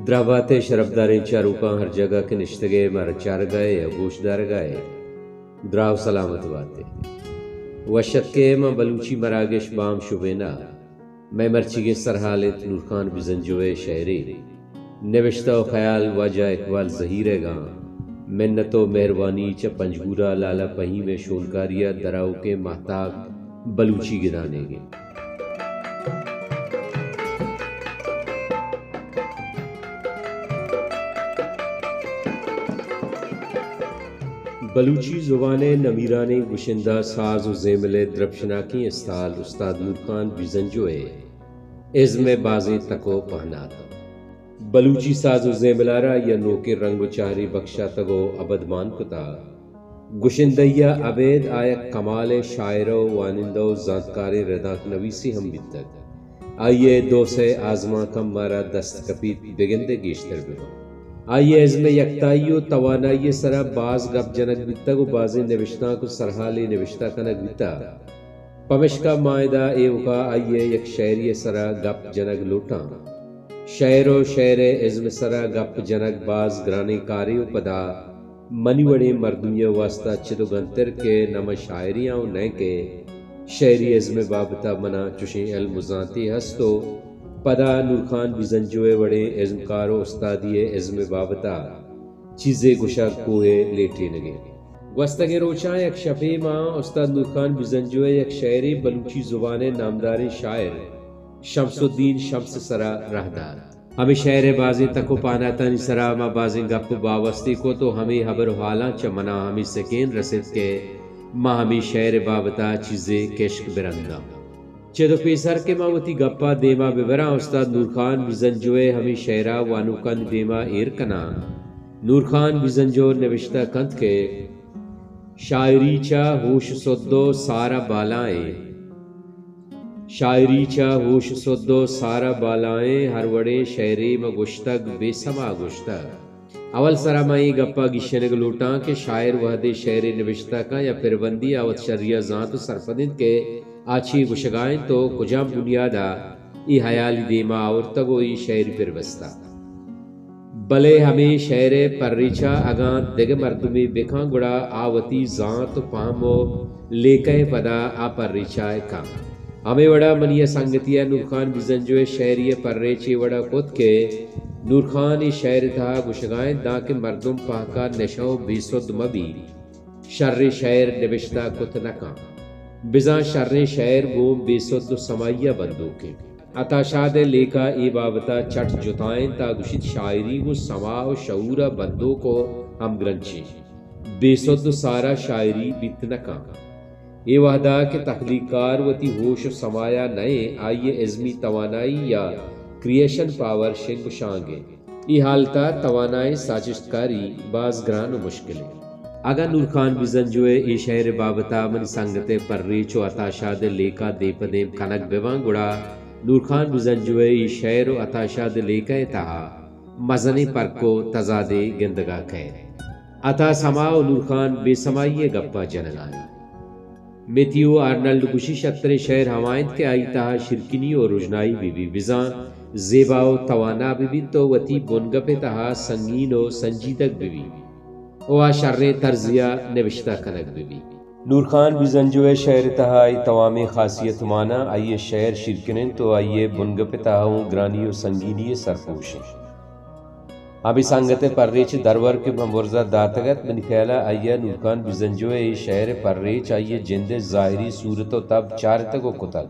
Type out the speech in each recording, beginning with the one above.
درابات شرفداریں چاروکاں ہر جگہ کے نشتگے مر چار گئے یا گوش دار گئے دراو سلامت باتے وشت کے ماں بلوچی مراگش بام شبینا میں مرچی سرحالت نورخان بزنجوے شہری نوشتہ و خیال واجہ اقبال ظہیر گاں منت و مہربانی چا پنجگورا لالا پہی میں شونکاریا دراو کے محتاق بلوچی گرانے گے بلوچی زبان نمیران گشندہ ساز و زیمل دربشناکی استال استاد نورخان بزنجوے عزم بازیں تکو پہناتا بلوچی ساز و زیملارا یا نوکے رنگ و چہری بخشا تگو ابدمان کتا گشندیا عبید آیا کمال شاعر و وانندہ و زانتکار رداک نویسی ہم بیتک آئیے دو سے آزما کم مارا دست کپیت بگندے گیشتر بیوا آئیے عزم یکتائی و توانائی سرا باز گپ جنک بیتا کو بازیں نوشتاں کو سرحالی نوشتہ کنک بیتا پمشکا معاہدہ ایوکا آئیے یک شعری سرا گپ جنک لوٹاں شعر و شعر عزم سرا گپ جنک باز گرانے کاری و پدا منی وڑے مردمی واسطہ چدو گنتر کے نم شاعریاں و نئے کے شعری عزم بابتا منا چشیں المزانتی ہستو پدا نورخان بزنجوے وڑے عزم کارو استادی عزم بابتا چیزیں گشا کوئے لیٹے لگے وستگے روچاں یک شفے ماں استاد نورخان بزنجوے یک شعری بلوچی زبان نامدار شاعر شمس الدین شمس سرا رہدار ہمیں شعر بازیں تکو پاناتانی سرا ما بازیں گپ باوستی کو تو ہمیں حبر حالاں چمنا ہمیں سکین رسد کے ما ہمیں شعر بابتا چیزیں کشک برندہ چیدو پیسر کے ماوتی گپا دیما ببرا استاد نورخان بزنجوے ہمیں شعرہ وانوکن دیما ایر کنا نورخان بزنجو نوشتہ کند کے شاعری چا ہوش سدو سارا بالائیں شاعری چا ہوش سدو سارا بالائیں ہر وڑے شعری میں گشتگ بے سما گشتگ اول سرامائی گپا گشنگ لوٹاں کے شاعر وحدے شعر نوشتہ کا یا پروندی آوت شریعہ ذات سرپدند کے آچھی گشگائیں تو کجام بنیادا ای حیالی دیما آورتگو ای شعر پر بستا بلے ہمیں شعر پرریچا اگاں دگ مردمی بکھاں گڑا آوتی ذات پامو لیکے پدا آ پرریچا کام ہمیں وڑا منی سنگتیا نورخان بزنجوے شعری پرریچی وڑا خود کے نورخان ای شعر تھا گشگائیں دا کے مردم پاکا نشو بیسود مبی شر شعر نوشتہ کت نکاں بزاں شر شعر گوم بے سد سمائیہ بندوں کے عطا شاد لیکا ای بابتا چٹ جتائیں تا گشت شاعری و سما و شعورہ بندوں کو ہم گرنچی بے سد سارا شاعری بیتنکاں ای وحدہ کے تخلیقار وتی ہوش و سمایا نئے آئیے عزمی توانائی یا کریشن پاور شنگ شانگے ای حالتا توانائی سازشکاری باز گران و مشکلیں اگا نورخان بزنجوے ای شعر بابتا من سنگتے پر ریچو عطا شاد لیکا دے پدیم کنک بیوان گڑا نورخان بزنجوے ای شعر و عطا شاد لیکا تہا مزنی پر کو تزادے گندگا کھے عطا سما و نورخان بے سمائیے گپا جنگائی میتیو آرنلڈ گشی شتر شعر حمایت کے آئی تہا شرکنی و رجنائی بی بی بزاں زیبا و توانا بی بی تو وتی بنگپ تہا سنگین و سنجیدک بی بی او شر طرزیہ نوشتہ کنک بی نورخان بزنجوے شعر تہائی توامی خاصیت مانا آئیے شعر شرکنن تو آئیے بنگپ تہاؤں گرانی و سنگینی سرپوشیں ابھی سنگت پرریچ درور کے بمورزہ داتگت من خیالہ آئیے نورخان بزنجوے شعر پرریچ آئیے جند ظاہری صورت و تب چارتگو کتل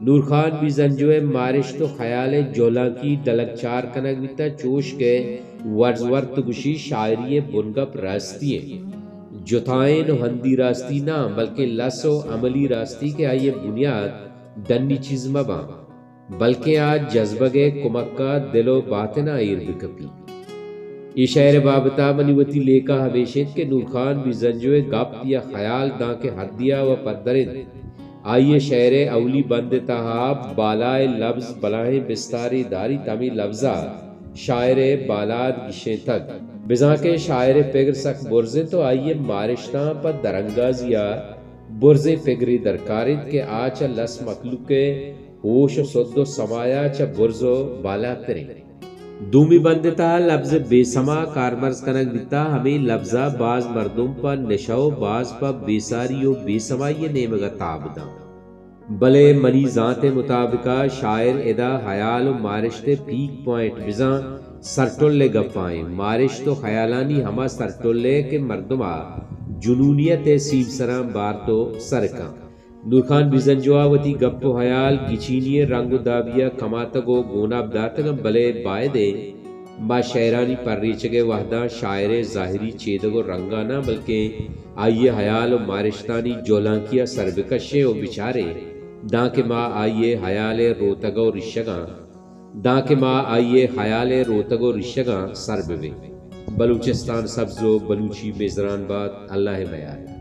نورخان بزنجوے مارش تو خیال جولا کی دلک چار کنک بیتا چوش کے ورزورت گشی شاعری بنگپ راستی ہیں جتائن و ہندی راستی نہ بلکہ لس و عملی راستی کے آئیے بنیاد دنی چیز مباں بلکہ آج جذبگے کمکہ دل و باطنہ ایر بکپی یہ شعر بابتا منیوتی لیکا ہمیشت کے نورخان بزنجوے گپ یا خیال داں کے حدیہ و پدرد آئیے شعر اولی بند تہاب بالائے لفظ بلائیں بستاری داری تمی لفظہ شاعر بالاد گشیں تک بزاں کے شاعر پگر سک برزیں تو آئیے مارشتاں پر درنگازیا برزیں پگری درکارت کے آچا لس مخلوق ہوش و سد و سمایا چا برزو بالا تریں دومی بندتا لفظ بے سما کارمرز کنک دیتا ہمیں لفظہ بعض مردم پر نشو بعض پر بیساری و بے سما یہ نیمگا تاب دا بلے منی ذات مطابقہ شاعر ادا خیال و مارشت پیک پوائنٹ بزاں سرٹولے گپائیں مارش تو خیالانی ہما سرٹولے کے مردمہ جنونیت سیب سرام بار تو سرکاں نورخان بیزنجواوتی گپ و حیال گچینی رنگ و دابیا کماتگو گوناب داتگم بلے بائدے با شعرانی پر ریچگے وحدہ شاعر ظاہری چیدگو رنگانا بلکہ آئیے حیال و مارشتانی جولانکیا سربکشے و بچارے دانکہ ماں آئیے حیال روتگو رشگاں دانکہ ماں آئیے حیال روتگو رشگاں سربوے بلوچستان سبز و بلوچی بیزران بات اللہ بیار